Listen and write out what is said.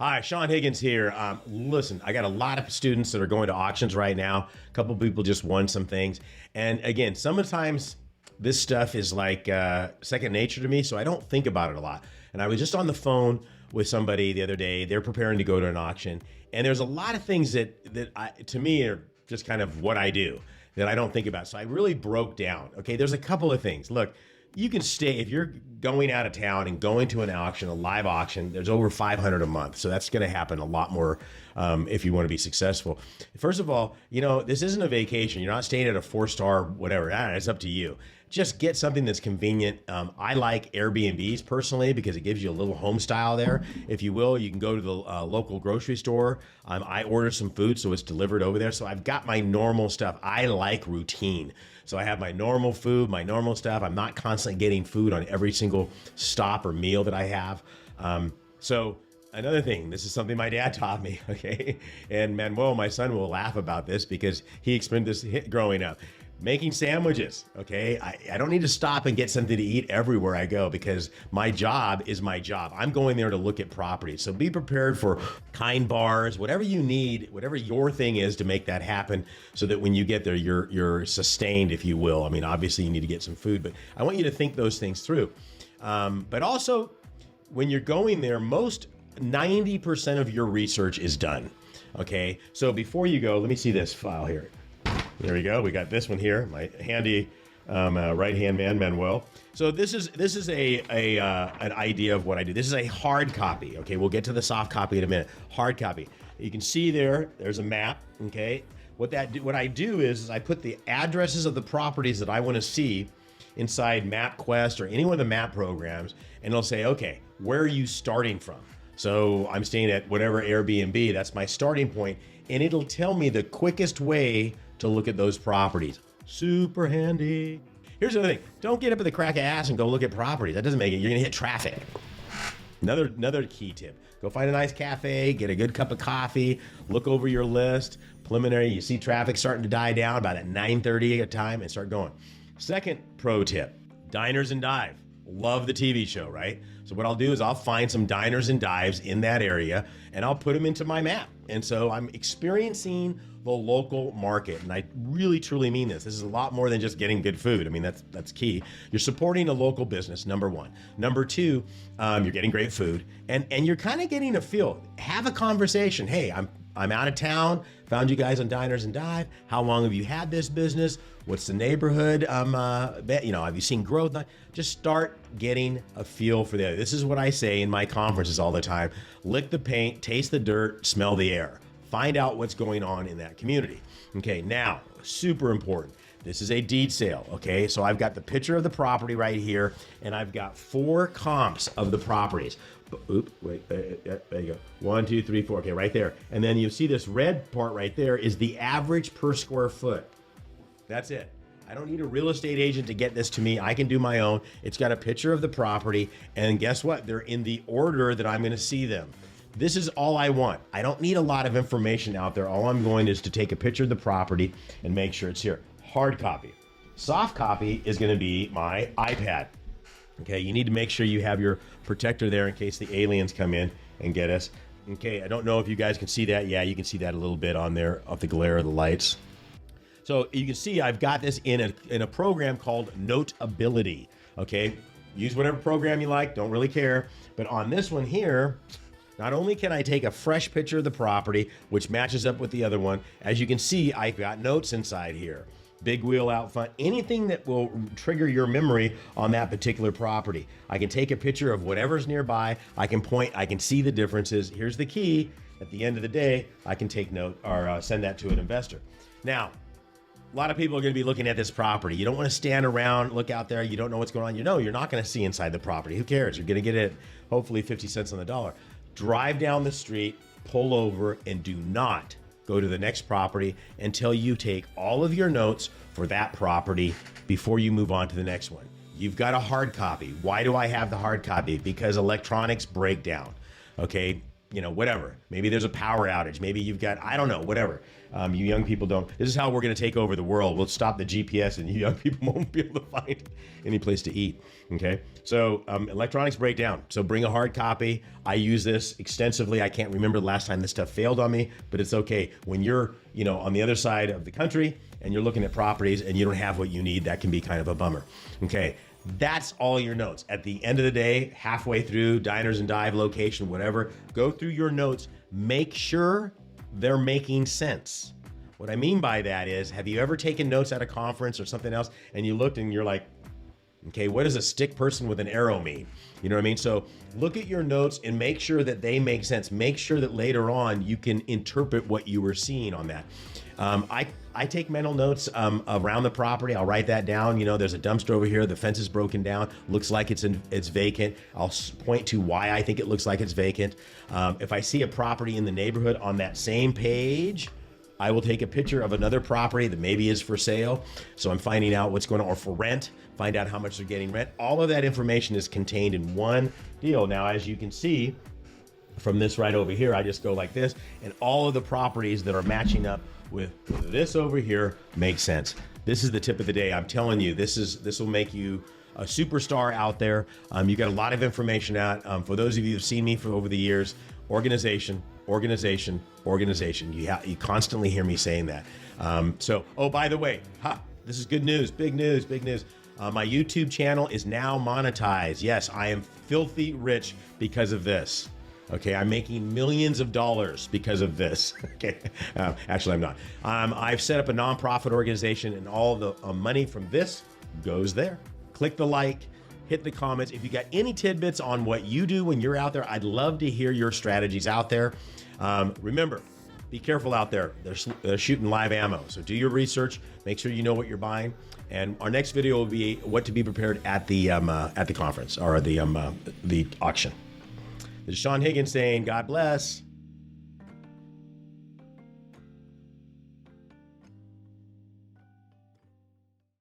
Hi, Saen Higgins here. Listen, I got a lot of students that are going to auctions right now. A couple people just won some things. And again, sometimes this stuff is like second nature to me, so I don't think about it a lot. And I was just on the phone with somebody the other day. They're preparing to go to an auction. And there's a lot of things to me, are just kind of what I do that I don't think about. So I really broke down. Okay, there's a couple of things. Look, you can stay if you're going out of town and going to an auction, a live auction. There's over 500 a month, so that's going to happen a lot more if you want to be successful. First of all, this isn't a vacation. You're not staying at a 4-star whatever. It's up to you. Just get something that's convenient. I like Airbnbs personally because it gives you a little home style there, if you will. You can go to the local grocery store. I order some food, so it's delivered over there. So I've got my normal stuff. I like routine. So I have my normal food, my normal stuff. I'm not constantly getting food on every single stop or meal that I have. So another thing, this is something my dad taught me, okay? And Manuel, my son, will laugh about this because he experienced this growing up. Making sandwiches, okay? I don't need to stop and get something to eat everywhere I go because my job is my job. I'm going there to look at properties. So be prepared for kind bars, whatever you need, whatever your thing is to make that happen so that when you get there, you're sustained, if you will. I mean, obviously you need to get some food, but I want you to think those things through. But also, when you're going there, most 90% of your research is done, okay? So before you go, let me see this file here. There we go. We got this one here. My handy right-hand man, Manuel. So this is an idea of what I do. This is a hard copy. Okay, we'll get to the soft copy in a minute. Hard copy. You can see there's a map. Okay, what I do is I put the addresses of the properties that I want to see inside MapQuest or any one of the map programs, and it'll say, okay, where are you starting from? So I'm staying at whatever Airbnb. That's my starting point, and it'll tell me the quickest way to look at those properties. Super handy. Here's the other thing. Don't get up at the crack of ass and go look at properties. That doesn't make it. You're gonna hit traffic. Another key tip. Go find a nice cafe, get a good cup of coffee, look over your list. Preliminary, you see traffic starting to die down about at 9:30 at time and start going. Second pro tip, diners and dive. Love the TV show, right? So what I'll do is I'll find some diners and dives in that area and I'll put them into my map. And so I'm experiencing the local market. And I really, truly mean this. This is a lot more than just getting good food. I mean, that's key. You're supporting a local business, number one. Number two, you're getting great food and you're kind of getting a feel. Have a conversation. Hey, I'm out of town, found you guys on Diners and Dive. How long have you had this business? What's the neighborhood? Have you seen growth? Just start getting a feel for that. This is what I say in my conferences all the time. Lick the paint, taste the dirt, smell the air. Find out what's going on in that community. Okay, now, super important. This is a deed sale, okay? So I've got the picture of the property right here, and I've got 4 comps of the properties. Oop, wait, there you go. 1, 2, 3, 4, okay, right there. And then you see this red part right there is the average per square foot. That's it. I don't need a real estate agent to get this to me. I can do my own. It's got a picture of the property, and guess what? They're in the order that I'm gonna see them. This is all I want. I don't need a lot of information out there. All I'm going is to take a picture of the property and make sure it's here. Hard copy. Soft copy is gonna be my iPad. Okay, you need to make sure you have your protector there in case the aliens come in and get us. Okay, I don't know if you guys can see that. Yeah, you can see that a little bit on there of the glare of the lights. So you can see I've got this in a program called Notability. Okay, use whatever program you like, don't really care. But on this one here, not only can I take a fresh picture of the property, which matches up with the other one, as you can see, I've got notes inside here. Big wheel out front, anything that will trigger your memory on that particular property. I can take a picture of whatever's nearby. I can point, I can see the differences. Here's the key. At the end of the day, I can take note or send that to an investor. Now, a lot of people are gonna be looking at this property. You don't wanna stand around, look out there, you don't know what's going on. You're not gonna see inside the property. Who cares? You're gonna get it hopefully 50 cents on the dollar. Drive down the street, pull over, and do not go to the next property until you take all of your notes for that property before you move on to the next one. You've got a hard copy. Why do I have the hard copy? Because electronics break down, okay? whatever. Maybe there's a power outage. Maybe you've got, I don't know, whatever. You young people don't. This is how we're going to take over the world. We'll stop the GPS and you young people won't be able to find any place to eat. Okay. So electronics break down. So bring a hard copy. I use this extensively. I can't remember the last time this stuff failed on me, but it's okay. When you're, on the other side of the country and you're looking at properties and you don't have what you need, that can be kind of a bummer. Okay. That's all your notes. At the end of the day, halfway through, diners and dive, location, whatever, go through your notes. Make sure they're making sense. What I mean by that is, have you ever taken notes at a conference or something else and you looked and you're like, okay, what does a stick person with an arrow mean? You know what I mean? So look at your notes and make sure that they make sense. Make sure that later on you can interpret what you were seeing on that. I take mental notes around the property. I'll write that down. There's a dumpster over here. The fence is broken down. Looks like it's vacant. I'll point to why I think it looks like it's vacant. If I see a property in the neighborhood on that same page, I will take a picture of another property that maybe is for sale. So I'm finding out what's going on, or for rent, find out how much they're getting rent. All of that information is contained in one deal. Now, as you can see from this right over here, I just go like this, and all of the properties that are matching up with this over here make sense. This is the tip of the day. I'm telling you, this will make you a superstar out there. You got a lot of information out. For those of you who've seen me for over the years, organization, organization, organization. You constantly hear me saying that. Oh, by the way, this is good news, big news, big news. My YouTube channel is now monetized. Yes, I am filthy rich because of this. Okay, I'm making millions of dollars because of this. Okay, actually I'm not. I've set up a nonprofit organization and all the money from this goes there. Click the like, hit the comments. If you got any tidbits on what you do when you're out there, I'd love to hear your strategies out there. Remember, be careful out there. They're shooting live ammo. So do your research, make sure you know what you're buying. And our next video will be what to be prepared at the conference or the auction. This is Saen Higgins saying, God bless.